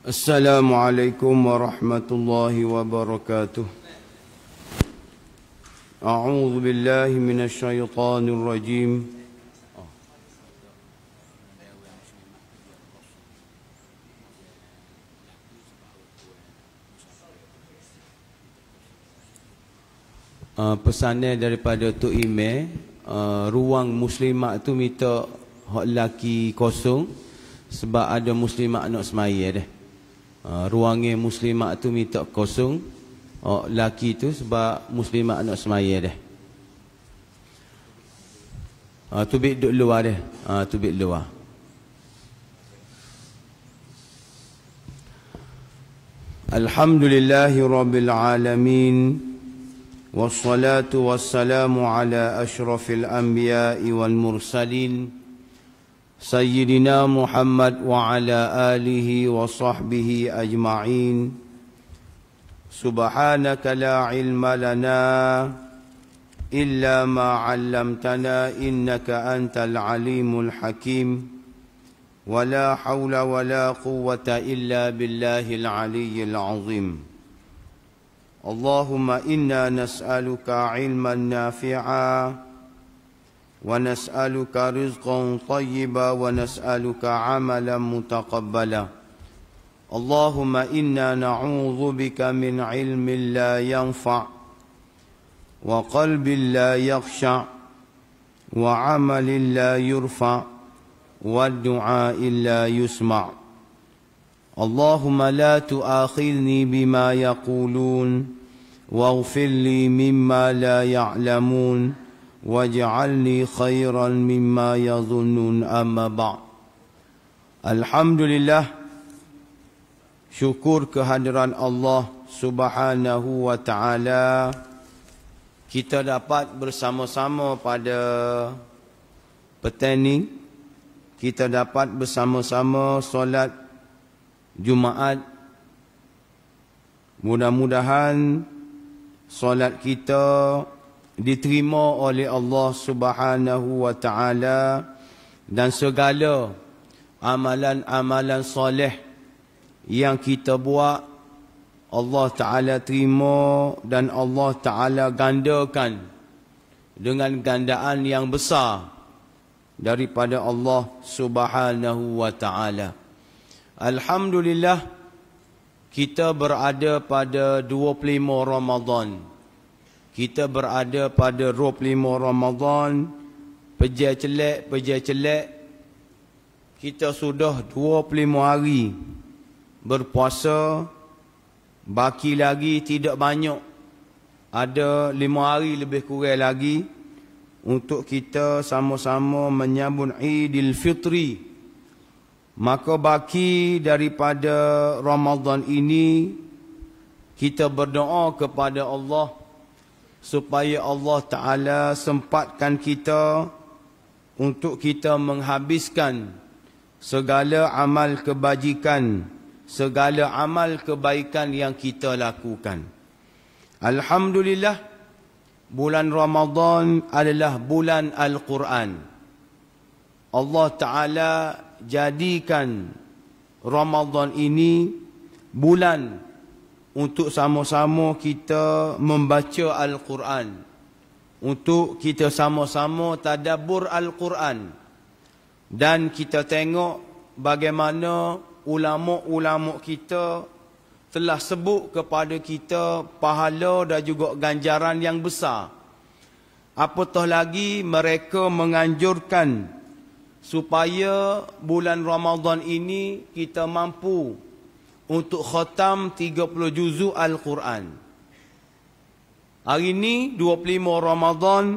Assalamualaikum warahmatullahi wabarakatuh. A'udzu billahi minasyaitonir rajim. Pesanan daripada Tok Ime, ruang muslimat tu minta hak lelaki kosong sebab ada muslimat nak semaya dah. Ruangnya muslimat tu minta kosong, laki tu sebab muslimat nak semaya dah. Tubik duduk luar dah. Tubik luar. Alhamdulillahi rabbil alamin. Wassalatu wassalamu ala ashrafil anbiya'i wal mursalin Sayyidina Muhammad wa ala alihi wa sahbihi ajma'in. Subhanaka la ilma lana illa ma 'allamtana innaka antal alimul hakim. Wa la hawla wa la quwwata illa billahil aliyyil azim. Allahumma inna nas'aluka 'ilman nafi'a ونسألك رزقا طيبا ونسألك عملا متقبلا اللهم إنا نعوذ بك من علم لا ينفع وقلب لا يخشع وعمل لا يرفع والدعاء لا يسمع اللهم لا تؤاخذني بما يقولون واغفر لي مما لا يعلمون waj'alni khairan mimma yadhunnun amma ba'd. Alhamdulillah, syukur kehadiran Allah Subhanahu wa ta'ala, kita dapat bersama-sama pada petang ni. Kita dapat bersama-sama solat Jumaat. Mudah-mudahan solat kita diterima oleh Allah Subhanahu wa ta'ala dan segala amalan-amalan soleh yang kita buat Allah Ta'ala terima dan Allah Ta'ala gandakan dengan gandaan yang besar daripada Allah Subhanahu wa ta'ala. Alhamdulillah, kita berada pada 25 Ramadan. Kita berada pada 25 Ramadan, pejai celek, kita sudah 25 hari berpuasa, baki lagi tidak banyak. Ada 5 hari lebih kurang lagi untuk kita sama-sama menyambut Idul Fitri. Maka baki daripada Ramadan ini, kita berdoa kepada Allah supaya Allah Ta'ala sempatkan kita untuk kita menghabiskan segala amal kebajikan, segala amal kebaikan yang kita lakukan. Alhamdulillah, bulan Ramadan adalah bulan Al-Quran. Allah Ta'ala jadikan Ramadan ini bulan untuk sama-sama kita membaca Al-Quran, untuk kita sama-sama tadabbur Al-Quran, dan kita tengok bagaimana ulama-ulama kita telah sebut kepada kita pahala dan juga ganjaran yang besar. Apatah lagi mereka menganjurkan supaya bulan Ramadan ini kita mampu untuk khatam 30 juzuk Al-Quran. Hari ini 25 Ramadan,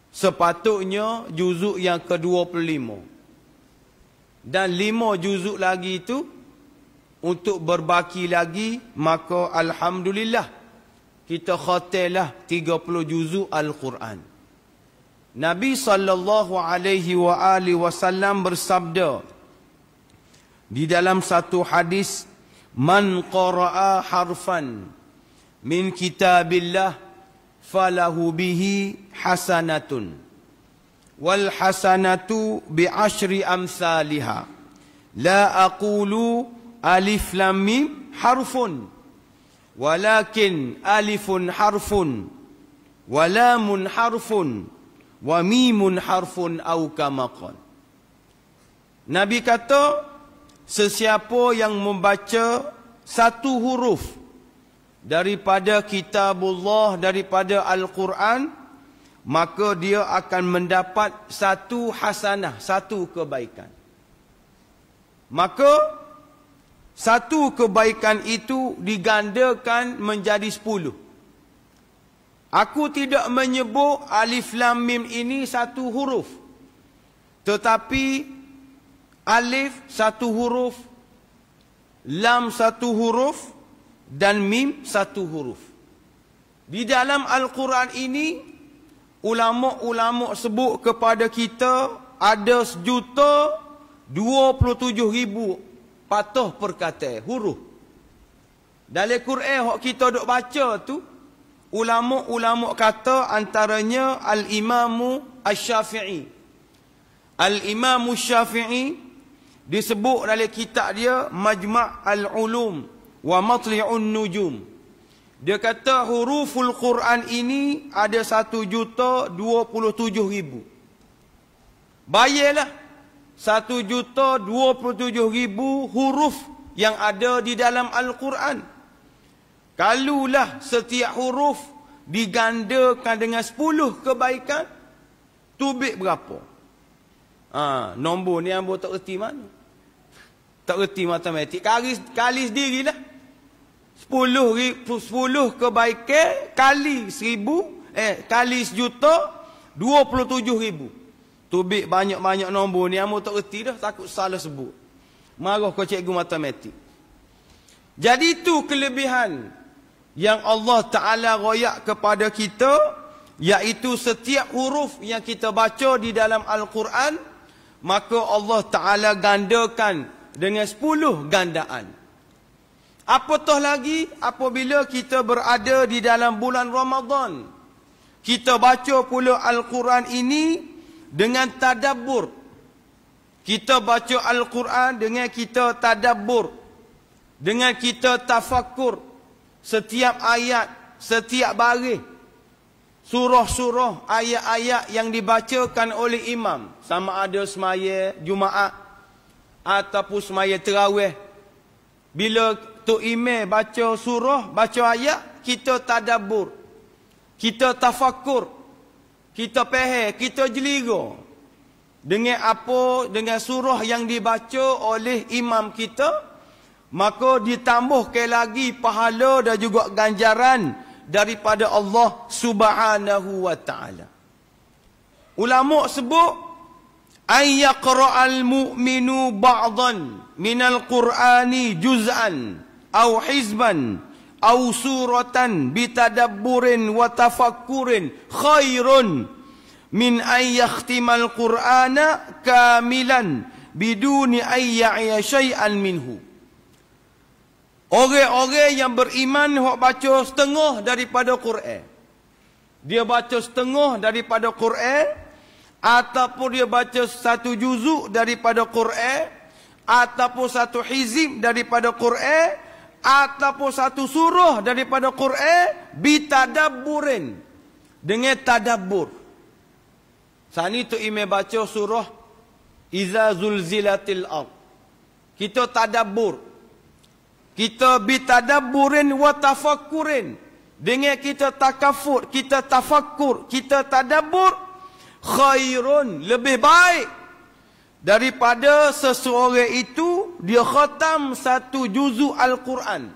sepatutnya juzuk yang ke-25. Dan 5 juzuk lagi itu untuk berbaki lagi, maka alhamdulillah kita khatamlah 30 juzuk Al-Quran. Nabi SAW bersabda di dalam satu hadis, man qara'a harfan min kitabillah falahu bihi hasanatun wal hasanatu bi asyri amsalha la aqulu alif lam mim harfun walakin alifun harfun wa lamun harfun wa mimun harfun au kama qala. Nabi kata, sesiapa yang membaca satu huruf daripada kitabullah, daripada Al-Quran, maka dia akan mendapat satu hasanah, satu kebaikan. Maka satu kebaikan itu digandakan menjadi 10. Aku tidak menyebut alif lam mim ini satu huruf, tetapi alif satu huruf, lam satu huruf, dan mim satu huruf. Di dalam Al-Quran ini, ulama-ulama sebut kepada kita ada 1,027,000 patah perkataan huruf. Dalam Quran yang kita duk baca tu, ulama-ulama kata antaranya Al-Imamu Asy-Syafi'i. Al-Imamu Syafi'i disebut dalam kitab dia Majma' Al-Ulum wa Matli'un Nujum. Dia kata huruful Quran ini ada 1,027,000. Bayarlah 1,027,000 huruf yang ada di dalam Al-Quran. Kalulah setiap huruf digandakan dengan 10 kebaikan, tubik berapa? Nombor ni ambo tak erti mana. Tak erti matematik. Kali sendirilah. 10 kebaikan kali 1,000, kali 1,027,000. Tubik banyak-banyak nombor ni ambo tak erti dah, takut salah sebut. Marah kau cikgu matematik. Jadi itu kelebihan yang Allah Ta'ala royak kepada kita, iaitu setiap huruf yang kita baca di dalam Al-Quran, maka Allah Ta'ala gandakan dengan 10 gandaan. Apatah lagi apabila kita berada di dalam bulan Ramadan, kita baca pula Al-Quran ini dengan tadabbur. Kita baca Al-Quran dengan kita tadabbur, dengan kita tafakkur setiap ayat, setiap baris, surah-surah, ayat-ayat yang dibacakan oleh imam, sama ada semaya Jumaat ataupun semaya terawih. Bila Tok Imam baca surah, baca ayat, kita tadabbur, kita tafakkur, kita faham, kita jeliga dengan apa, dengan surah yang dibaca oleh imam kita, maka ditambahkan lagi pahala dan juga ganjaran daripada Allah Subhanahu wa Ta'ala. Ulama sebut ay yaqra'al mu'minu ba'dan minal qur'ani juz'an aw hizban aw suratan bitadabburin wa tafakkurin khairun min ay yakhtimal qur'ana kamilan biduni ay ya'iya syai'an minhu. Orang-orang yang beriman hok baca setengah daripada Quran, dia baca setengah daripada Quran, ataupun dia baca satu juzuk daripada Quran, ataupun satu hizib daripada Quran, ataupun satu surah daripada Quran, bitadabburin, dengan tadabbur. Saat ni Tok Imam baca surah Iza Zulzilatil Ard, kita tadabbur, kita bitadabburin wa tafakkurin, dengan kita takafur, kita tafakkur, kita tadabbur, khairun, lebih baik daripada seseorang itu dia khatam satu juzuk Al-Quran,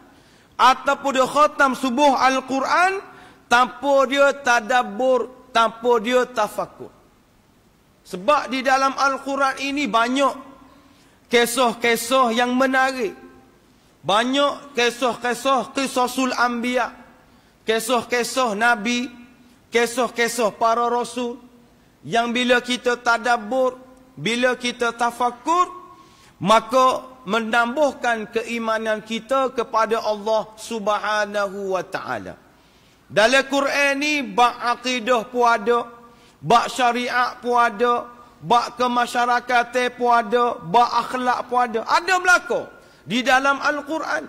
ataupun dia khatam subuh Al-Quran tanpa dia tadabbur, tanpa dia tafakkur. Sebab di dalam Al-Quran ini banyak kisah-kisah yang menarik, banyak kisah-kisah qisasul anbiya, kisah-kisah Nabi, kisah-kisah para Rasul, yang bila kita tadabbur, bila kita tafakkur, maka menambahkan keimanan kita kepada Allah Subhanahu wa Ta'ala. Dalam Quran ni bab akidah pun ada, bab syariat pun ada, bab kemasyarakatan pun ada, bab akhlak pun ada. Ada belaka. di dalam Al-Quran.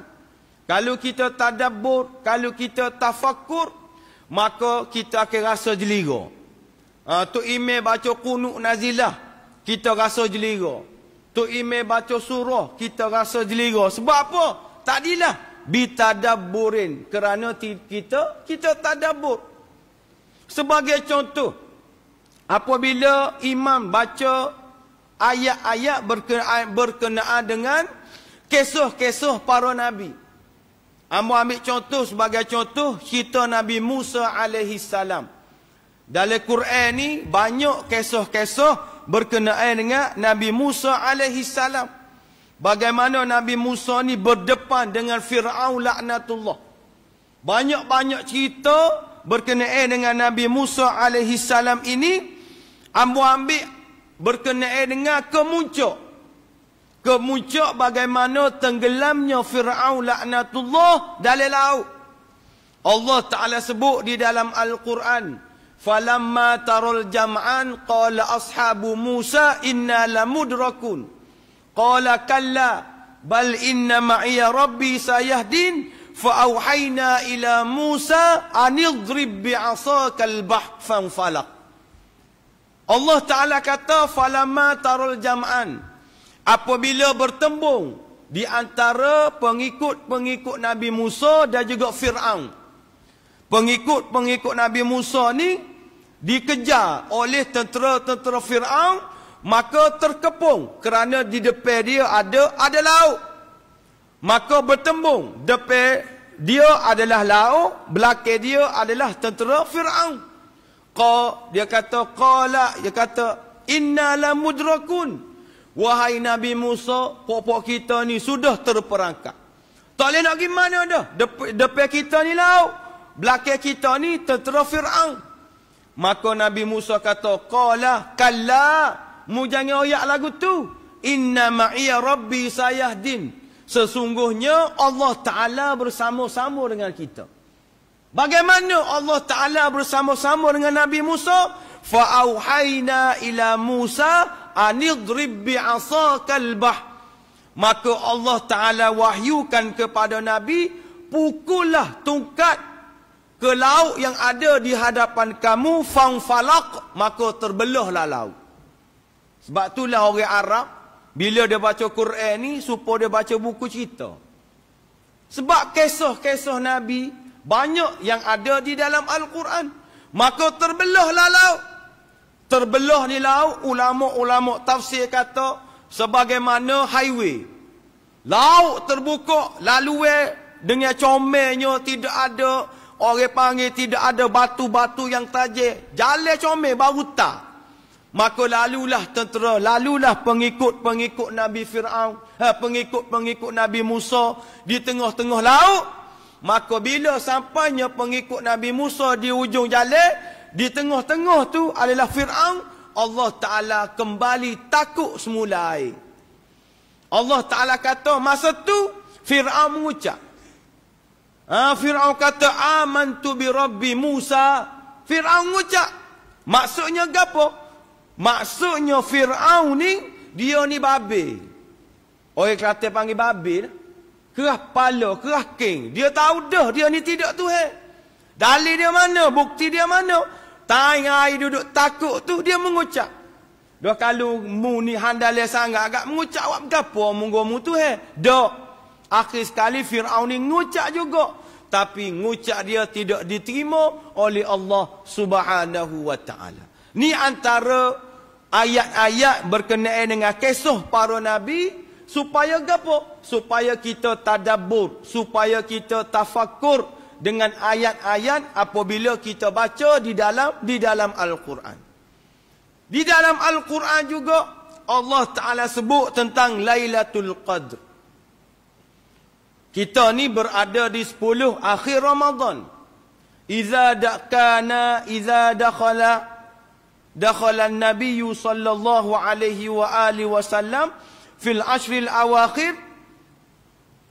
Kalau kita tadabbur, kalau kita tafakur, maka kita akan rasa jeliga. Tok Imam baca Qunut Nazilah, kita rasa jeliga. Tok Imam baca surah, kita rasa jeliga. Sebab apa? Tadilah bitadabburin, kerana kita tadabbur. Sebagai contoh, apabila imam baca ayat-ayat berkenaan dengan kisah-kisah para nabi. Amba ambil contoh, sebagai contoh cerita Nabi Musa alaihi salam. Dalam Quran ni banyak kisah-kisah berkenaan dengan Nabi Musa alaihi salam. Bagaimana Nabi Musa ni berdepan dengan Fir'aun laknatullah. Banyak-banyak cerita berkenaan dengan Nabi Musa alaihi salam ini, ambil berkenaan dengan kemuncak bagaimana tenggelamnya Fir'aun laknatullah dalam laut. Allah Ta'ala sebut di dalam Al-Quran, falamma taral jam'an qala ashabu Musa inna lamudrakun qala kalla bal inna ma'iya rabbi sayahdin fa'auhayna ila Musa anidrib bi'asakal bah fanfalaq. Allah Ta'ala kata falamma taral jam'an, apabila bertembung di antara pengikut-pengikut Nabi Musa dan juga Fir'aun. Pengikut-pengikut Nabi Musa ni dikejar oleh tentera-tentera Fir'aun, maka terkepung kerana di depan dia ada laut. Maka bertembung, depan dia adalah laut, belakang dia adalah tentera Fir'aun. Dia kata inna lamudrakun, wahai Nabi Musa, pokok kita ni sudah terperangkap. Tak boleh nak pergi mana dah. Depan kita ni laut, belakang kita ni tentera Fir'aun. Maka Nabi Musa kata, qala kalla, mu jangan oyak lagu tu, inna ma'iya rabbi sayahdin, sesungguhnya Allah Ta'ala bersama-sama dengan kita. Bagaimana Allah Ta'ala bersama-sama dengan Nabi Musa? Fa'auhayna ila Musa anidrib bi'asakal bah. Maka Allah Ta'ala wahyukan kepada Nabi, pukullah tungkat ke laut yang ada di hadapan kamu, fanfalaq, maka terbelahlah laut. Sebab itulah orang Arab bila dia baca Quran ni, supaya dia baca buku cerita. Sebab kisah-kisah Nabi banyak yang ada di dalam Al-Quran. Maka terbelahlah laut. Terbelah ni laut, ulama-ulama tafsir kata sebagaimana highway. Laut terbuka, lalu dengan comelnya, tidak ada, orang panggil tidak ada batu-batu yang tajam. Jalan comel baru tak. Maka lalulah tentera, lalulah pengikut-pengikut Nabi Fir'aun, pengikut-pengikut Nabi Musa di tengah-tengah laut. Maka bila sampainya pengikut Nabi Musa di ujung jalan, di tengah-tengah tu adalah Fir'aun, Allah Ta'ala kembali takut semula air. Allah Ta'ala kata masa tu Fir'aun mengucap, Fir'aun kata amantu bi Rabbi Musa. Fir'aun mengucap, maksudnya apa? Maksudnya Fir'aun ni, dia ni babil. Orang Kelantan panggil babil, kerah pala, kerah king. Dia tahu dah dia ni tidak Tuhan. Dalil dia mana? Bukti dia mana? Tanya air duduk takut tu, dia mengucap. Dah kalau mu ni handalnya sangat agak mengucap, awak gapo mu Tuhan? Dak. Akhir sekali Fir'aun ni mengucap juga. Tapi mengucap dia tidak diterima oleh Allah Subhanahu wa Ta'ala. Ni antara ayat-ayat berkenaan dengan kisah para nabi, supaya gapo? Supaya kita tadabbur, supaya kita tafakur dengan ayat-ayat apabila kita baca di dalam Al-Quran. Di dalam Al-Quran juga Allah Ta'ala sebut tentang Lailatul Qadr. Kita ni berada di 10 akhir Ramadan. Iza dakhala an-nabiy sallallahu alaihi wa alihi wasallam fil ashril awakhir.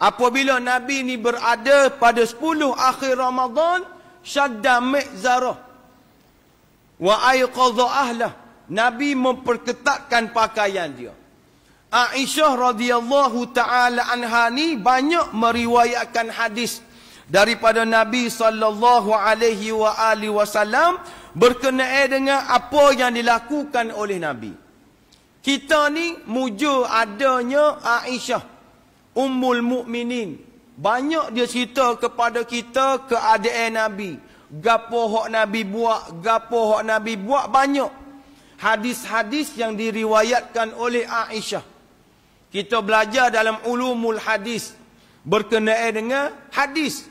Apabila Nabi ni berada pada 10 akhir Ramadan, syadda mi'zarah wa ayqadha ahlah. Nabi memperketatkan pakaian dia. Aisyah radhiyallahu taala anha ni banyak meriwayatkan hadis daripada Nabi sallallahu alaihi wasallam berkenaan dengan apa yang dilakukan oleh Nabi. Kita ni muja adanya Aisyah Ummul Mukminin. Banyak dia cerita kepada kita keadaan Nabi. Gapo hak Nabi buat, gapo hak Nabi buat, banyak hadis-hadis yang diriwayatkan oleh Aisyah. Kita belajar dalam ulumul hadis berkenaan dengan hadis,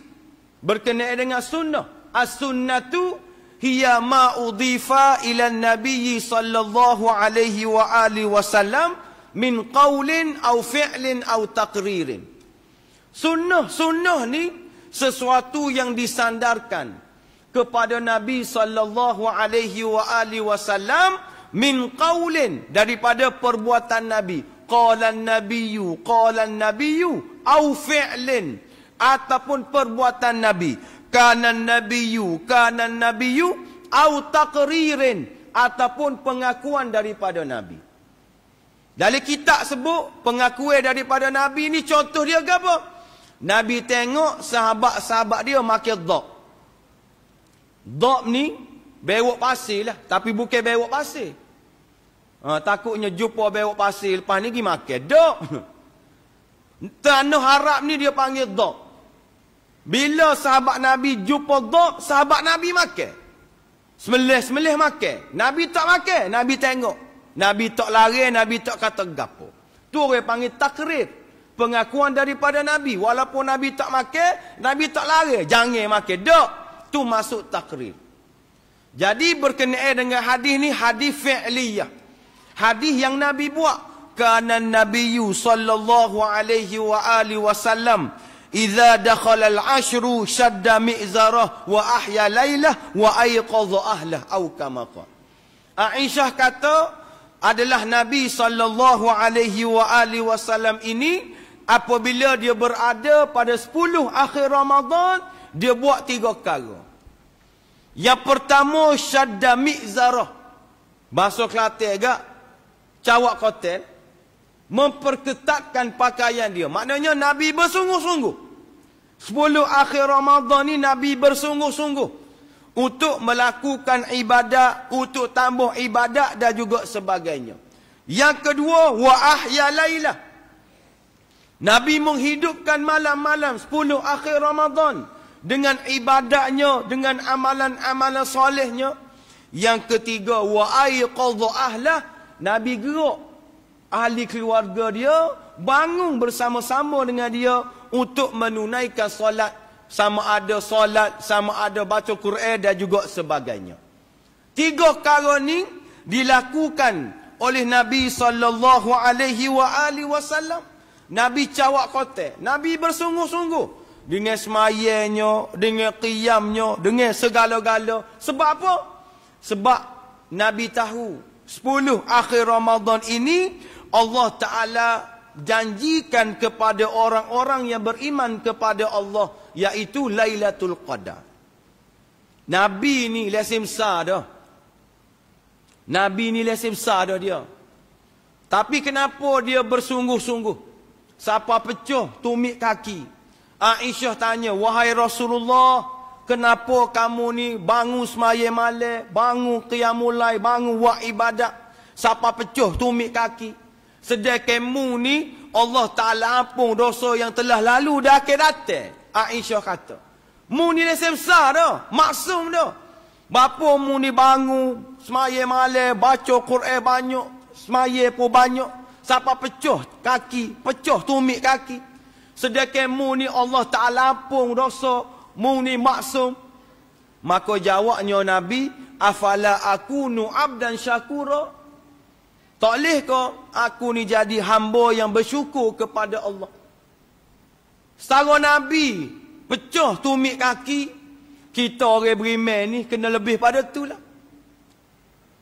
berkenaan dengan sunnah. As-sunnatu hiya ma udhifa ila an-nabiy sallallahu alaihi wasallam min qaulin aw fi'lin aw taqririn. Sunnah ni sesuatu yang disandarkan kepada Nabi sallallahu alaihi wasallam min qaulin, daripada perbuatan Nabi. Qala an-nabiyyu au fi'lin, ataupun perbuatan Nabi. Kana an-nabiyyu au taqririn, ataupun pengakuan daripada Nabi. Dalam kitab sebut pengakuan daripada Nabi ni, contoh dia apa? Nabi tengok sahabat-sahabat dia makan dhab. Dhab ni bewok pasir lah, tapi bukan bewok pasir. Takutnya jumpa bewok pasir, lepas ni pergi makan dhab. Tanah Arab ni dia panggil dhab. Bila sahabat Nabi jumpa dhab, sahabat Nabi makan. Semelih makan. Nabi tak makan, Nabi tengok. Nabi tak lari, Nabi tak kata gapo. Tu orang panggil takrir. Pengakuan daripada Nabi. Walaupun Nabi tak makan, Nabi tak lari. Jangan makan dhab. Tu masuk takrir. Jadi berkenaan dengan hadis ni, hadis fi'liyah. Hadis yang Nabi buat. Kana an-nabiyyu sallallahu alaihi wasallam idza dakhala al-ashru shadda mi'zarah wa ahya lailah wa ayqadha ahlah au kama qala. Aisyah kata adalah Nabi sallallahu alaihi wasallam ini apabila dia berada pada 10 akhir Ramadan, dia buat 3 perkara. Yang pertama, syadda mi'zarah. Bahasa Kelantan agak cawak kotel, memperketatkan pakaian dia. Maknanya Nabi bersungguh-sungguh. 10 akhir Ramadan ni Nabi bersungguh-sungguh untuk melakukan ibadat, untuk tambah ibadat dan juga sebagainya. Yang kedua, wa ahya lailah. Nabi menghidupkan malam-malam 10 akhir Ramadan dengan ibadatnya, dengan amalan-amalan solehnya. Yang ketiga, wa ayqadha ahlah. Nabi gerak ahli keluarga dia, bangun bersama-sama dengan dia untuk menunaikan solat. Sama ada baca Quran dan juga sebagainya. 3 perkara ni dilakukan oleh Nabi sallallahu alaihi wasallam. Nabi cawak kotak. Nabi bersungguh-sungguh dengan semayanya, dengan qiyamnya, dengan segala-gala. Sebab apa? Sebab Nabi tahu 10 akhir Ramadan ini Allah Ta'ala janjikan kepada orang-orang yang beriman kepada Allah, iaitu Lailatul Qadar. Nabi ni lesim besar dah. Nabi ni lesim besar dah dia. Tapi kenapa dia bersungguh-sungguh? Siapa pecah tumit kaki? Aisyah tanya, wahai Rasulullah, kenapa kamu ni bangun semaya malam, bangun qiyamul lail, bangun buat ibadat, siapa pecah tumit kaki? Sedangkan mu ni Allah Ta'ala ampun dosa yang telah lalu dah akan datang. Aisyah kata, mu ni lesem besar dah, maksum dah. Bapa mu ni bangun semaya malam, baca Quran banyak, semaya pun banyak, siapa pecah kaki, pecah tumit kaki? Sedangkan mu ni Allah Ta'ala ampun dosa, mu ni maksum. Maka jawabnya Nabi, afala akunu abdan syakura? Tak boleh ke aku ni jadi hamba yang bersyukur kepada Allah? Setara Nabi pecah tumit kaki, kita orang beriman ni kena lebih pada tu lah.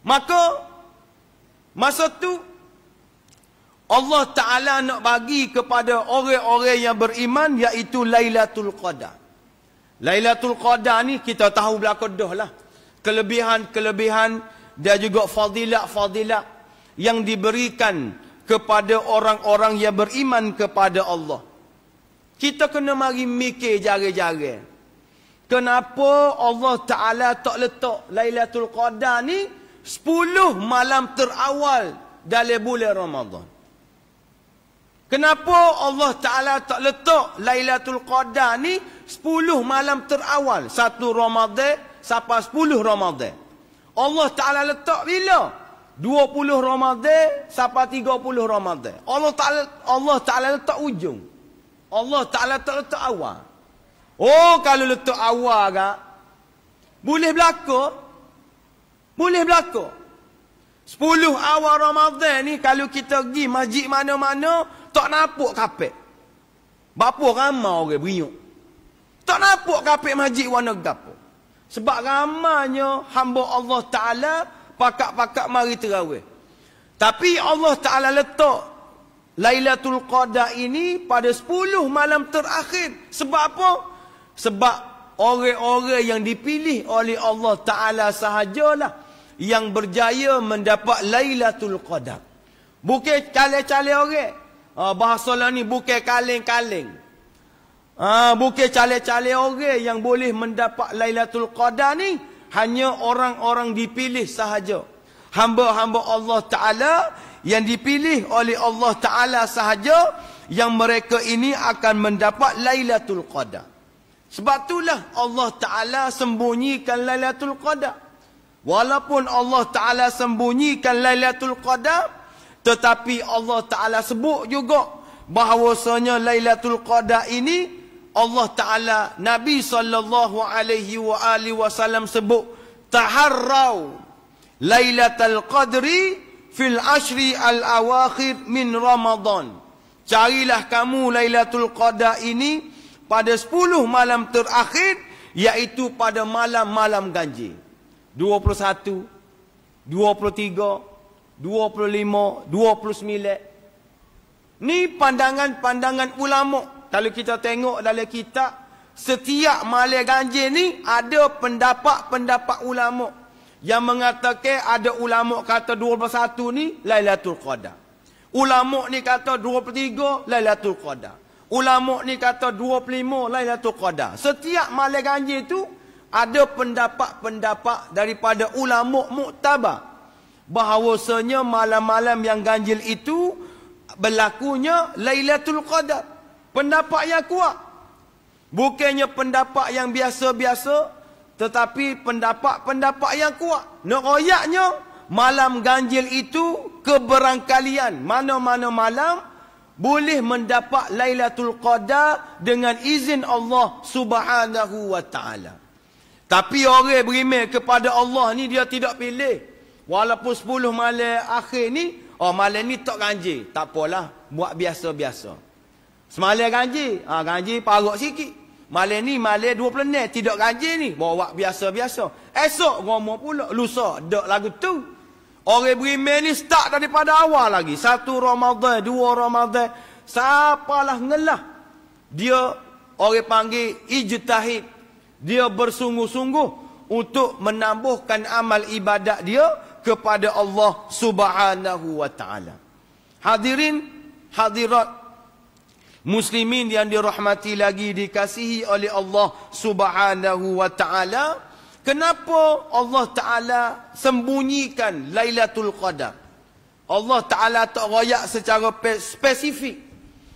Maka masa tu Allah Ta'ala nak bagi kepada orang-orang yang beriman, iaitu Lailatul Qadar. Lailatul Qadar ni kita tahu belakang dah lah. Kelebihan-kelebihan dan juga fadilat-fadilat yang diberikan kepada orang-orang yang beriman kepada Allah. Kita kena mari mikir jari-jari. Kenapa Allah Ta'ala tak letak Lailatul Qadar ni 10 malam terawal dalam bulan Ramadan? Kenapa Allah Ta'ala tak letak Lailatul Qadar ni 10 malam terawal? 1 Ramadan sampai 10 Ramadan. Allah Ta'ala letak bila? 20 Ramadan sampai 30 Ramadan. Allah Ta'ala letak ujung. Allah Ta'ala tak letak awal. Oh, kalau letak awal kak, boleh berlaku. Boleh berlaku. 10 awal Ramadan ni kalau kita pergi masjid mana-mana, tak nampak kapek. Bapa ramai orang beriuk. Tak nampak kapek masjid warna gapo. Sebab ramanya hamba Allah Ta'ala pakak-pakak mari terawih. Tapi Allah Ta'ala letak Lailatul Qadar ini pada 10 malam terakhir. Sebab apa? Sebab orang-orang yang dipilih oleh Allah Ta'ala sahajalah yang berjaya mendapat Lailatul Qadar. Bukan calon-calon orang. Bahasa lah ni bukan kaleng-kaleng. Bukan calon-calon orang yang boleh mendapat Lailatul Qadar ni. Hanya orang-orang dipilih sahaja. Hamba-hamba Allah Ta'ala yang dipilih oleh Allah Ta'ala sahaja, yang mereka ini akan mendapat Lailatul Qadar. Sebab itulah Allah Ta'ala sembunyikan Lailatul Qadar. Walaupun Allah Ta'ala sembunyikan Lailatul Qadar, tetapi Allah Ta'ala sebut juga bahawasanya Lailatul Qadar ini Allah Ta'ala, Nabi SAW sebut, taharrau Lailatul Qadri fil ashri al-awakhir min Ramadan. Carilah kamu Lailatul Qadar ini pada 10 malam terakhir, iaitu pada malam-malam ganjil. 21, 23, 25, 29. Ni pandangan-pandangan ulama. Kalau kita tengok dalam kitab, setiap malam ganjil ni ada pendapat-pendapat ulama. Yang mengatakan ada ulama kata 21 ni Lailatul Qadar. Ulama ni kata 23 Lailatul Qadar. Ulama ni kata 25 Lailatul Qadar. Setiap malam ganjil tu ada pendapat-pendapat daripada ulama muktabar bahawasanya malam-malam yang ganjil itu berlakunya Lailatul Qadar. Pendapat yang kuat. Bukannya pendapat yang biasa-biasa, tetapi pendapat-pendapat yang kuat. Nak royaknya, malam ganjil itu keberangkalian. Mana-mana malam boleh mendapat Lailatul Qadar dengan izin Allah Subhanahu wa Ta'ala. Tapi orang beriman kepada Allah ni dia tidak pilih. Walaupun 10 malam akhir ni, malam ni tak ganjil. Tak apalah, buat biasa-biasa. Semalam ganjil, ganjil parok sikit. Malam ni malam 26 tidak ganjil ni, bawa biasa-biasa. Esok ngomong pula, lusa dak lagu tu. Orang beriman ni start daripada awal lagi. 1 Ramadan, 2 Ramadan, sapalah ngelah. Dia orang panggil ijtihad. Dia bersungguh-sungguh untuk menambahkan amal ibadat dia kepada Allah Subhanahu wa Ta'ala. Hadirin, hadirat muslimin yang dirahmati lagi dikasihi oleh Allah Subhanahu wa Ta'ala, kenapa Allah Ta'ala sembunyikan Lailatul Qadar? Allah Ta'ala tak royak secara spesifik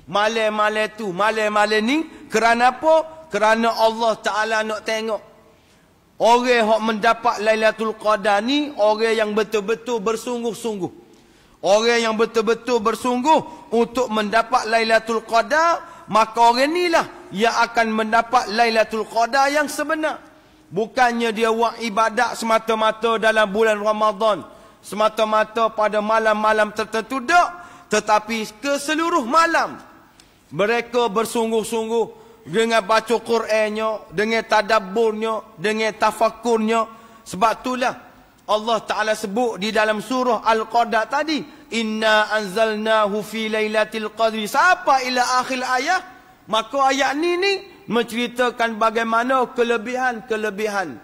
malam-malam tu, malam-malam ni. Kerana apa? Kerana Allah Ta'ala nak tengok orang yang mendapat Lailatul Qadar ni, orang yang betul-betul bersungguh-sungguh. Orang yang betul-betul bersungguh untuk mendapat Lailatul Qadar, maka orang inilah yang akan mendapat Lailatul Qadar yang sebenar. Bukannya dia buat ibadat semata-mata dalam bulan Ramadan, semata-mata pada malam-malam tertentu, tak. Tetapi ke seluruh malam mereka bersungguh-sungguh dengan baca Qur'annya, dengan tadabburnya, dengan tafakurnya. Sebab itulah Allah Ta'ala sebut di dalam surah Al-Qadar tadi, inna anzalnahu fi lailatul qadri, sampai ila akhir ayat. Maka ayat ni menceritakan bagaimana kelebihan-kelebihan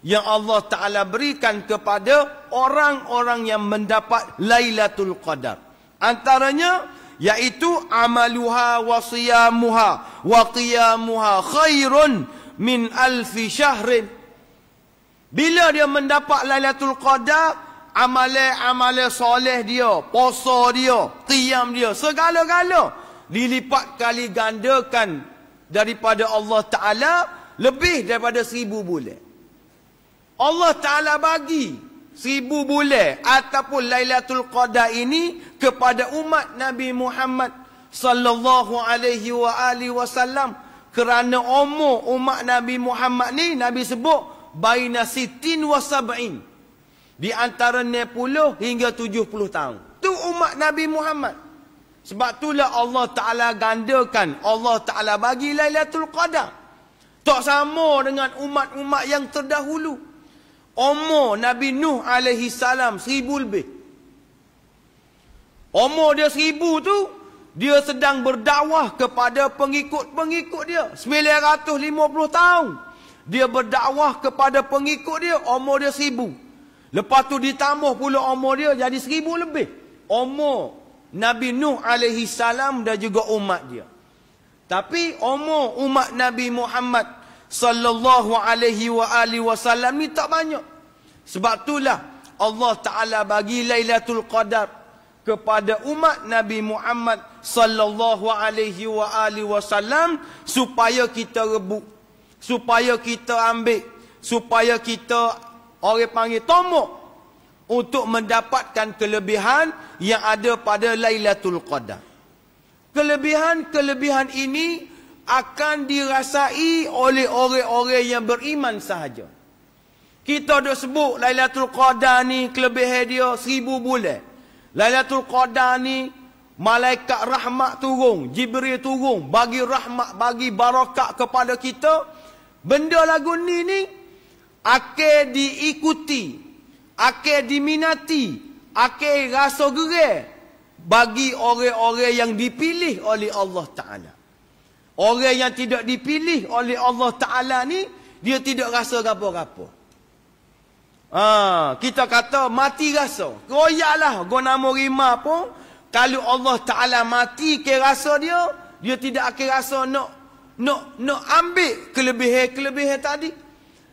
yang Allah Ta'ala berikan kepada orang-orang yang mendapat Lailatul Qadar. Antaranya yaitu amaluha wa siyamuha wa qiyamuha khairun min alfi syahrin. Bila dia mendapat Lailatul Qadar, amalan-amalan soleh dia, puasa dia, qiyam dia, segala-gala dilipat kali gandakan daripada Allah Ta'ala lebih daripada 1000 bulan. Allah Ta'ala bagi 1000 bulan ataupun Lailatul Qadar ini kepada umat Nabi Muhammad sallallahu alaihi wa alihi wasallam, kerana umur umat Nabi Muhammad ni Nabi sebut baina sittin wa sab'in, di antara 60 hingga 70 tahun. Tu umat Nabi Muhammad. Sebab itulah Allah Ta'ala gandakan, Allah Ta'ala bagi Lailatul Qadar. Tak sama dengan umat-umat yang terdahulu. Umur Nabi Nuh alaihi salam 1000 lebih. Umur dia 1000 tu, dia sedang berdakwah kepada pengikut-pengikut dia. 950 tahun. Dia berdakwah kepada pengikut dia, umur dia 1000. Lepas tu ditambah pula umur dia jadi 1000 lebih. Umur Nabi Nuh alaihi salam dan juga umat dia. Tapi umur umat Nabi Muhammad sallallahu alaihi wa alihi wasallam ni tak banyak. Sebab itulah Allah Ta'ala bagi Lailatul Qadar kepada umat Nabi Muhammad sallallahu alaihi wa alihi wasallam supaya kita rebut, supaya kita ambil, supaya kita orang panggil tomok untuk mendapatkan kelebihan yang ada pada Lailatul Qadar. Kelebihan-kelebihan ini akan dirasai oleh orang-orang yang beriman sahaja. Kita dah sebut Lailatul Qadar ni kelebihan dia 1000 bulan. Lailatul Qadar ni malaikat rahmat turun, Jibril turun, bagi rahmat, bagi barakat kepada kita. Benda lagu ni akan diikuti, akan diminati, akan rasa gerai bagi orang-orang yang dipilih oleh Allah Ta'ala. Orang yang tidak dipilih oleh Allah Ta'ala ni, dia tidak rasa apa-apa. Kita kata mati rasa. Koyaklah gua nama rima pun, kalau Allah Ta'ala mati ke rasa dia, dia tidak akan rasa nak ambil kelebihan tadi.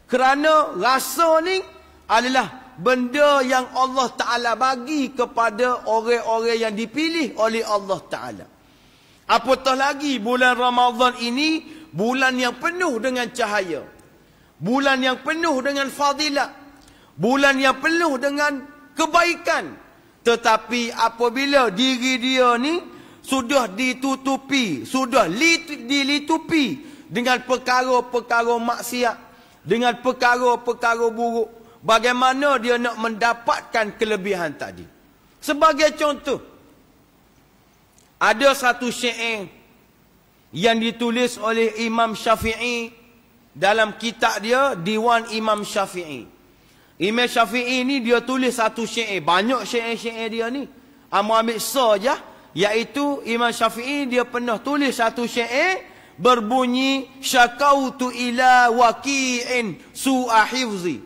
Kerana rasa ni adalah benda yang Allah Ta'ala bagi kepada orang-orang yang dipilih oleh Allah Ta'ala. Apatah lagi bulan Ramadan ini, bulan yang penuh dengan cahaya, bulan yang penuh dengan fadilat, bulan yang penuh dengan kebaikan. Tetapi apabila diri dia ni sudah ditutupi, sudah dilitupi dengan perkara-perkara maksiat, dengan perkara-perkara buruk, bagaimana dia nak mendapatkan kelebihan tadi? Sebagai contoh, ada satu syair yang ditulis oleh Imam Syafi'i dalam kitab dia Diwan Imam Syafi'i. Imam Syafi'i ni dia tulis satu syair, banyak syair-syair dia ni. Ambil saja, iaitu Imam Syafi'i dia pernah tulis satu syair berbunyi syakautu ila waqi'in su'a hifzi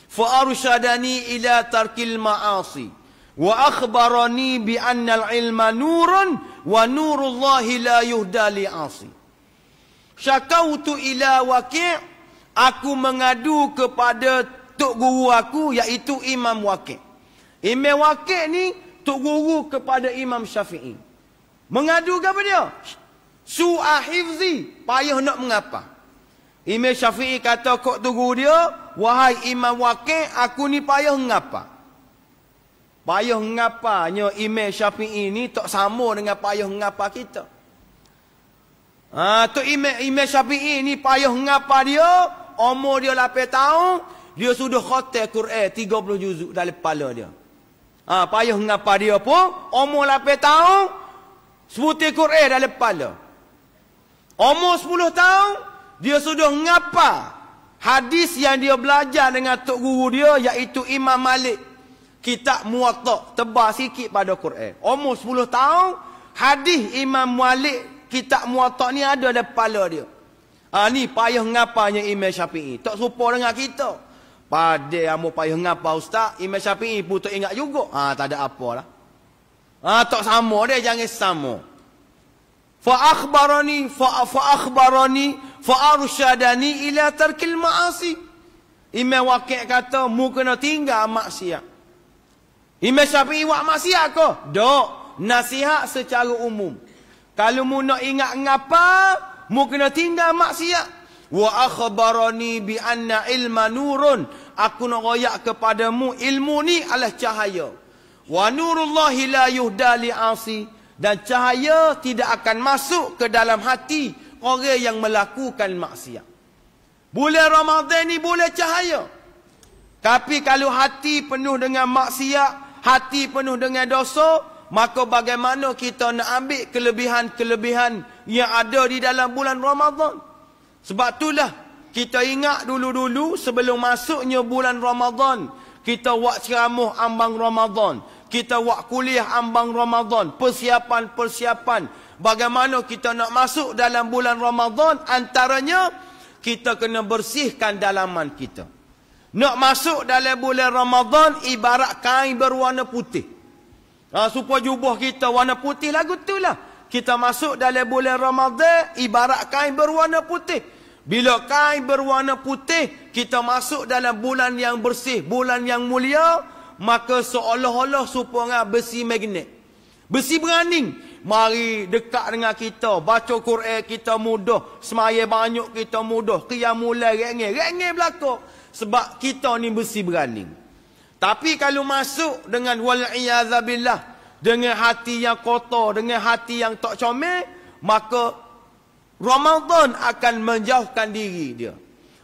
fa arsyadani ila tarkil ma'asi wa akhbarani bi anna al-ilma nurun wa nurullahi la yuhda li'asi. Syakautu ila waqi', aku mengadu kepada tok guru aku, iaitu Imam Waqi'. Imam Waqi' ni tok guru kepada Imam Syafi'i. Mengadu kepada dia, su'a hifzi, payah nak mengapa. Imam Syafi'i kata kok tok guru dia, wahai Imam Waqi', aku ni payah mengapa. Payah mengapanya Imam Syafi'i ni tak sama dengan payah mengapa kita. Tu Imam Syafi'i ni payah mengapa dia, umur dia 8 tahun, dia sudah khatam Quran 30 juzuk dalam kepala dia. Payah mengapa dia pun, umur 8 tahun, sebutir Quran dalam kepala. Umur 10 tahun, dia sudah mengapa hadis yang dia belajar dengan tok guru dia, iaitu Imam Malik. Kitab Muwatta, tebal sikit pada Quran. Umur 10 tahun, hadis Imam Malik, kitab Muwatta ni ada dalam kepala dia. Ni payah ngapanya Imam Syafi'i. Tak serupa dengan kita. Pada amu payah ngapa ustaz, Imam Syafi'i pun tak ingat juga. Tak ada apalah. Tak sama dia, jangan sama. Fa akhbarani fa arsyadani ila tarkil ma'asi. Imam Waqi' kata mu kena tinggal maksiat. Imam Syafi'i buat maksiat ke? Tak. Nasihat secara umum. Kalau mu nak ingat ngapa, mu kena tinggal maksiat. Wa akhbarani bi anna ilma nurun. Aku nak royak kepadamu ilmu ni adalah cahaya. Wa nurullahi la yuhda li'asi. Dan cahaya tidak akan masuk ke dalam hati orang yang melakukan maksiat. Bulan Ramadan ni bulan cahaya. Tapi kalau hati penuh dengan maksiat, hati penuh dengan dosa, maka bagaimana kita nak ambil kelebihan-kelebihan yang ada di dalam bulan Ramadan? Sebab itulah kita ingat dulu-dulu sebelum masuknya bulan Ramadan, kita buat ceramah ambang Ramadan. Kita buat kuliah ambang Ramadan. Persiapan-persiapan. Bagaimana kita nak masuk dalam bulan Ramadan. Antaranya, kita kena bersihkan dalaman kita. Nak masuk dalam bulan Ramadan, ibarat kain berwarna putih. Supaya jubah kita warna putih lagu itulah. Kita masuk dalam bulan Ramadan, ibarat kain berwarna putih. Bila kain berwarna putih, kita masuk dalam bulan yang bersih, bulan yang mulia, maka seolah-olah supaya besi magnet. Besi beraning. Mari dekat dengan kita. Baca Quran kita mudah. Semaya banyak kita mudah. Qiyamul lail rengeh belakang. Sebab kita ni besi beraning. Tapi kalau masuk dengan wal'iyazabillah, dengan hati yang kotor, dengan hati yang tak comel, maka Ramadan akan menjauhkan diri dia.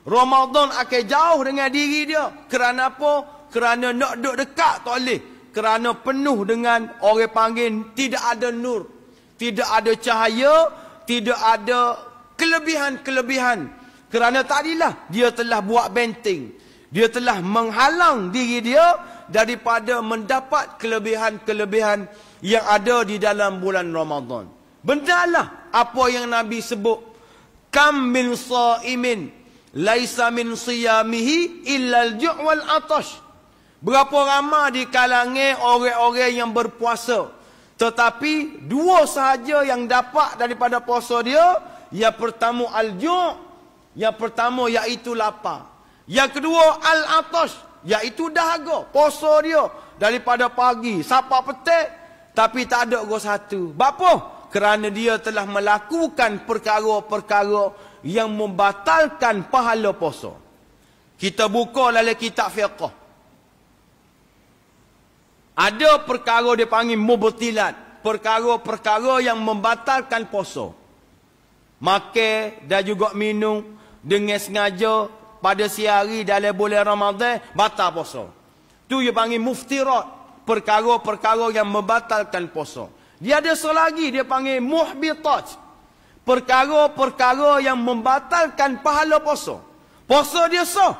Ramadan akan jauh dengan diri dia. Kerana apa? Kerana nak duduk dekat tak boleh. Kerana penuh dengan orang panggil tidak ada nur. Tidak ada cahaya. Tidak ada kelebihan-kelebihan. Kerana tadilah dia telah buat benteng. Dia telah menghalang diri dia daripada mendapat kelebihan-kelebihan yang ada di dalam bulan Ramadan. Benalah apa yang Nabi sebut. Kam min sa'imin laisa min siyamihi illa al-ju' wal atash. Berapa ramai di kalangan orang-orang yang berpuasa. Tetapi dua sahaja yang dapat daripada puasa dia. Yang pertama al-ju'. Yang pertama iaitu lapar. Yang kedua al-atash. Iaitu dahaga. Puasa dia daripada pagi sampai petang. Tapi tak ada gos satu. Bapa? Kerana dia telah melakukan perkara-perkara yang membatalkan pahala puasa. Kita buka dalam kitab fiqh. Ada perkara dia panggil mubtilat. Perkara-perkara yang membatalkan puasa. Makan dan juga minum dengan sengaja pada siang dalam bulan Ramadan, batal puasa. Tu dia panggil muftirat. Perkara-perkara yang membatalkan puasa. Dia ada selagi dia panggil muhbitat. Perkara-perkara yang membatalkan pahala puasa. Puasa dia sah,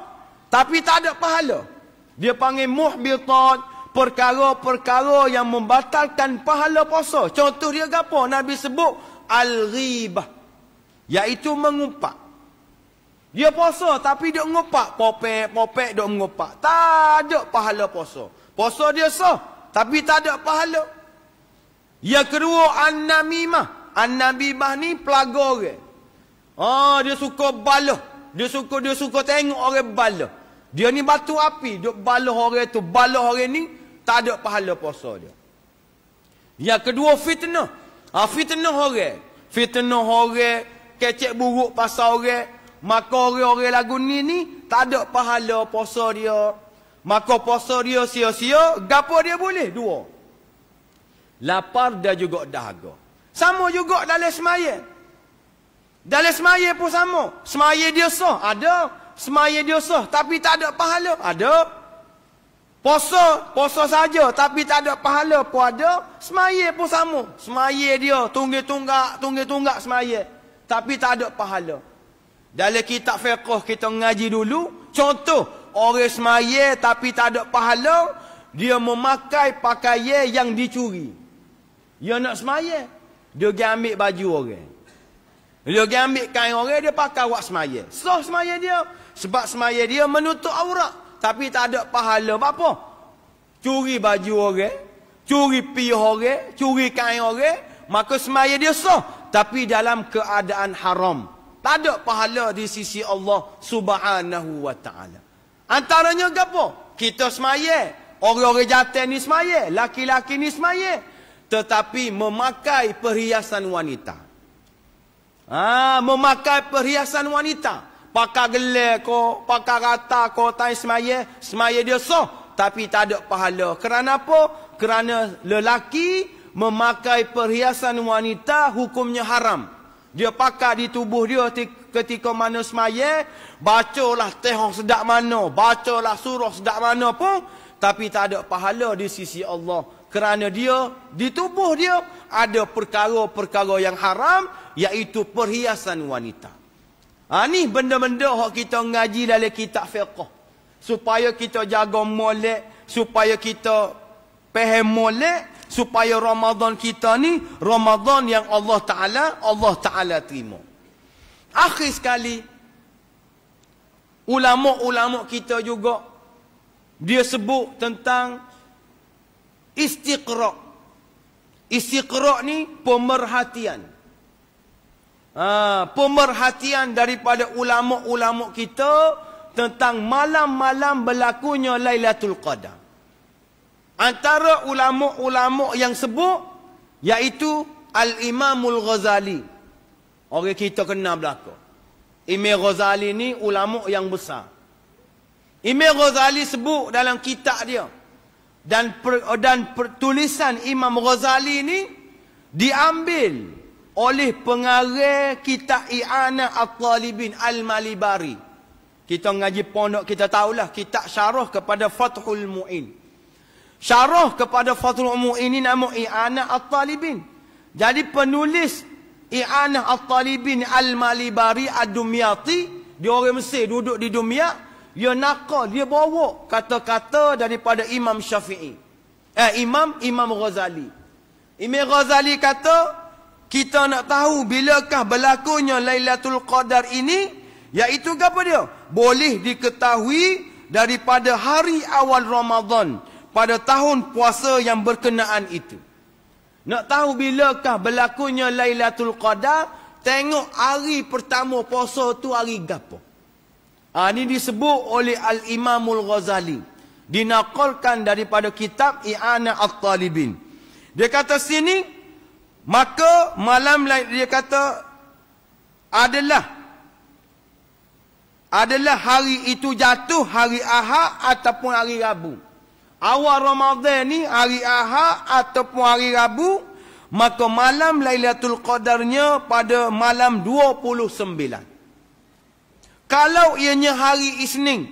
tapi tak ada pahala. Dia panggil muhbitat. Perkara-perkara yang membatalkan pahala puasa. Contoh dia apa? Nabi sebut al-ghibah. Iaitu mengumpat. Dia puasa tapi dia mengumpat. Popek dia mengumpat. Tak ada pahala puasa. Puasa dia sah, tapi tak ada pahala. Yang kedua an-namimah. An-namimah ni pelaga orang. Dia suka balah. Dia suka tengok orang balah. Dia ni batu api. Dia balah orang tu. Balah orang ni. Tak ada pahala puasa dia. Yang kedua fitnah. Fitnah orang. Fitnah orang. Kecek buruk pasal orang. Maka orang-orang lagu ni tak ada pahala puasa dia. Maka puasa dia sia-sia. Gapo dia boleh? Dua. Lapar dan juga dahaga. Sama juga dalam semaya. Dalam semaya pun sama. Semaya dia sah. Ada. Semaya dia sah. Tapi tak ada pahala. Ada. Puasa saja tapi tak ada pahala pun ada. Semaya pun sama. Semaya dia tunggak semaya. Tapi tak ada pahala. Dalam kitab fiqh kita ngaji dulu. Contoh. Orang semaya tapi tak ada pahala. Dia memakai pakaian yang dicuri. Dia nak semaya. Dia pergi ambil baju orang. Dia pergi ambil kain orang. Dia pakai buat semaya. Sah semaya dia. Sebab semaya dia menutup aurat. Tapi tak ada pahala apa? Curi baju orang, curi pi orang, curi kain orang, maka semaya dia sah, tapi dalam keadaan haram. Tak ada pahala di sisi Allah Subhanahu wa taala. Antaranya gapo? Kita semaya, orang-orang jantan ni semaya, laki-laki ni semaya, tetapi memakai perhiasan wanita. Memakai perhiasan wanita. Pakai gelar ko, pakai rata ko, tai semaya dia sah, tapi tak ada pahala. Kerana apa? Kerana lelaki memakai perhiasan wanita hukumnya haram. Dia pakai di tubuh dia ketika mana semaya, bacalah tehong sedap mana, bacalah surah sedap mana pun, tapi tak ada pahala di sisi Allah. Kerana dia, di tubuh dia ada perkara-perkara yang haram, iaitu perhiasan wanita. Ni benda-benda yang kita ngaji dalam kitab fiqh. Supaya kita jaga molek, supaya kita faham molek, supaya Ramadan kita ni Ramadan yang Allah Ta'ala terima. Akhir sekali, ulama-ulama kita juga, dia sebut tentang istiqra'. Istiqra' ni pemerhatian. Pemerhatian daripada ulama-ulama kita tentang malam-malam berlakunya Lailatul Qadar. Antara ulama-ulama yang sebut, iaitu Al-Imamul Ghazali. Orang kita kenal belaka. Imam Ghazali ni ulama yang besar. Imam Ghazali sebut dalam kitab dia, dan tulisan Imam Ghazali ni diambil oleh pengarang kitab I'anah At-Talibin Al-Malibari. Kita ngaji pondok, kita tahulah kitab syarah kepada Fathul Mu'in. Syarah kepada Fathul Mu'in ini nama I'anah At-Talibin. Jadi penulis I'anah At-Talibin Al-Malibari Ad-Dumyati, dia orang Mesir, duduk di Dumyat, dia nakal, dia bawa kata-kata daripada Imam Syafi'i. Imam Ghazali. Imam Ghazali kata, kita nak tahu bilakah berlakunya Lailatul Qadar ini, iaitu apa dia? Boleh diketahui daripada hari awal Ramadan pada tahun puasa yang berkenaan itu. Nak tahu bilakah berlakunya Lailatul Qadar, tengok hari pertama puasa tu hari gapo. Ini disebut oleh Al-Imamul Ghazali. Dinaqalkan daripada kitab I'anah At-Talibin. Dia kata sini, maka malam dia kata adalah hari itu jatuh hari Ahad ataupun hari Rabu. Awal Ramadan ni hari Ahad ataupun hari Rabu, maka malam Lailatul Qadarnya pada malam 29. Kalau ianya hari Isnin,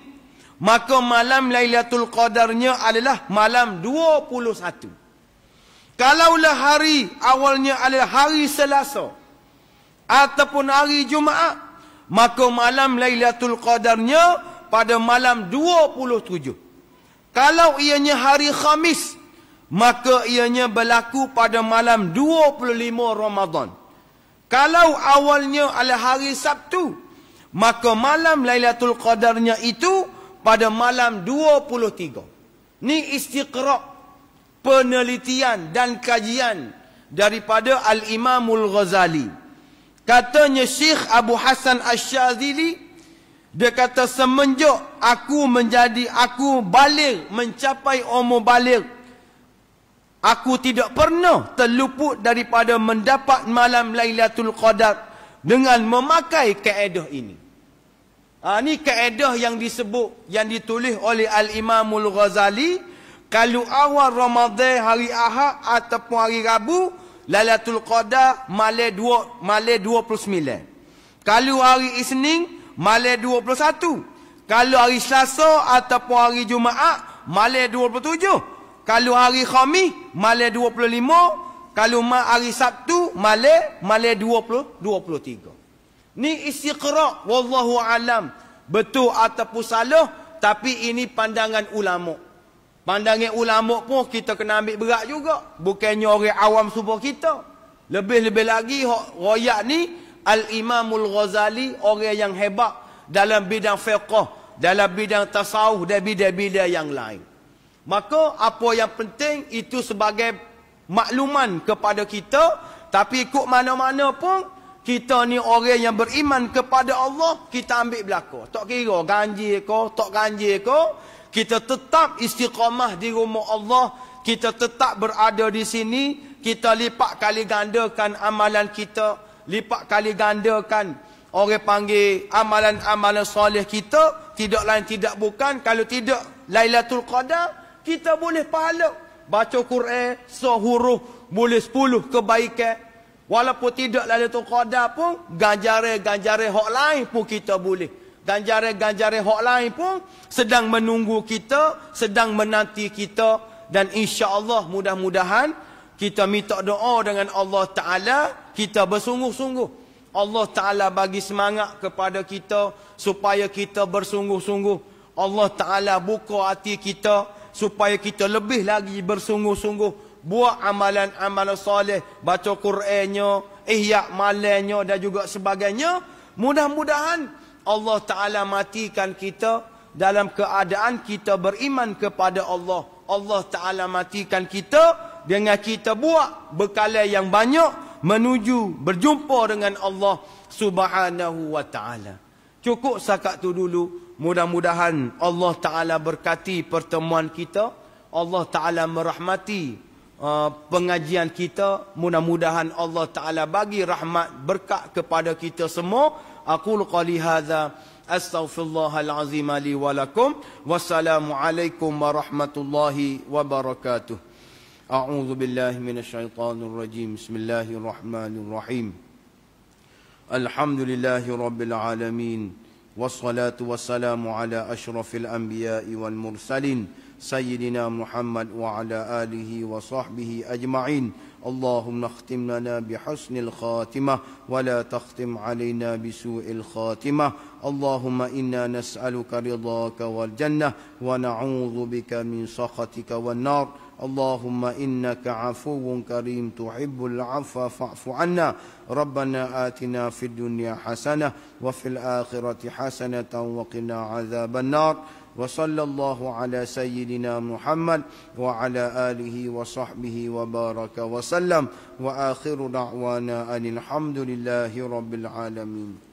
maka malam Lailatul Qadarnya adalah malam 21. Kalaulah hari awalnya adalah hari Selasa ataupun hari Jumaat, maka malam Lailatul Qadarnya pada malam 27. Kalau ianya hari Khamis, maka ianya berlaku pada malam 25 Ramadan. Kalau awalnya adalah hari Sabtu, maka malam Lailatul Qadarnya itu pada malam 23. Ni istiqra', penelitian dan kajian daripada Al-Imamul Ghazali. Katanya Syekh Abu Hasan Asy-Syadzili, dia kata semenjak aku baligh, mencapai umur baligh, aku tidak pernah terluput daripada mendapat malam Lailatul Qadar dengan memakai kaedah ini. Ini kaedah yang disebut, yang ditulis oleh Al-Imamul Ghazali. Kalau awal Ramadan hari Ahad ataupun hari Rabu, Lailatul Qadar malam 29. Kalau hari Isnin, malam 21. Kalau hari Selasa ataupun hari Jumaat, malam 27. Kalau hari Khamis, malam 25. Kalau hari Sabtu, malam 23. Ni istiqra', wallahu alam. Betul ataupun salah, tapi ini pandangan ulama'. Pandangan ulama' pun kita kena ambil berat juga. Bukannya orang awam supaya kita. Lebih-lebih lagi, royak ni, Al-Imamul Ghazali, orang yang hebat dalam bidang fiqh, dalam bidang tasawuf dan bidang-bidang yang lain. Maka apa yang penting itu sebagai makluman kepada kita. Tapi ikut mana-mana pun, kita ni orang yang beriman kepada Allah, kita ambil belakang. Tak kira ganjil ke, tak ganjil ke, kita tetap istiqamah di rumah Allah. Kita tetap berada di sini. Kita lipat kali gandakan amalan kita. Lipat kali gandakan, orang panggil amalan-amalan soleh kita. Tidak lain tidak bukan, kalau tidak Lailatul Qadar, kita boleh pahala. Baca Quran, sehuruf, boleh 10 kebaikan. Walaupun tidak Lailatul Qadar pun, ganjaran-ganjaran hak lain pun kita boleh. Ganjaran-ganjaran hak lain pun sedang menunggu kita, sedang menanti kita. Dan insya-Allah mudah-mudahan kita minta doa dengan Allah Ta'ala, kita bersungguh-sungguh. Allah Ta'ala bagi semangat kepada kita supaya kita bersungguh-sungguh. Allah Ta'ala buka hati kita supaya kita lebih lagi bersungguh-sungguh. Buat amalan-amalan soleh, baca Qurannya, ihya malamnya dan juga sebagainya. Mudah-mudahan Allah Ta'ala matikan kita dalam keadaan kita beriman kepada Allah. Allah Ta'ala matikan kita dengan kita buat bekalan yang banyak menuju berjumpa dengan Allah Subhanahu wa Ta'ala. Cukup sakat tu dulu. Mudah-mudahan Allah Ta'ala berkati pertemuan kita. Allah Ta'ala merahmati pengajian kita. Mudah-mudahan Allah Ta'ala bagi rahmat berkat kepada kita semua. Aqulu qali hadza astaghfirullahal azim li wa lakum. Wassalamualaikum warahmatullahi wabarakatuh. أعوذ بالله من الشيطان الرجيم بسم الله الرحمن الرحيم الحمد لله رب العالمين والصلاة والسلام على أشرف الأنبياء والمرسلين سيدنا محمد وعلى آله وصحبه أجمعين اللهم اختم لنا بحسن الخاتمة ولا تختم علينا بسوء الخاتمة اللهم إنا نسألك رضاك والجنة ونعوذ بك من سخطك والنار اللهم إنك عفو كريم تحب العفو فاعف عنا ربنا آتنا في الدنيا حسنة وفي الآخرة حسنة وقنا عذاب النار وصلى الله على سيدنا محمد وعلى آله وصحبه وبارك وسلم وآخر دعوانا أن الحمد لله رب العالمين.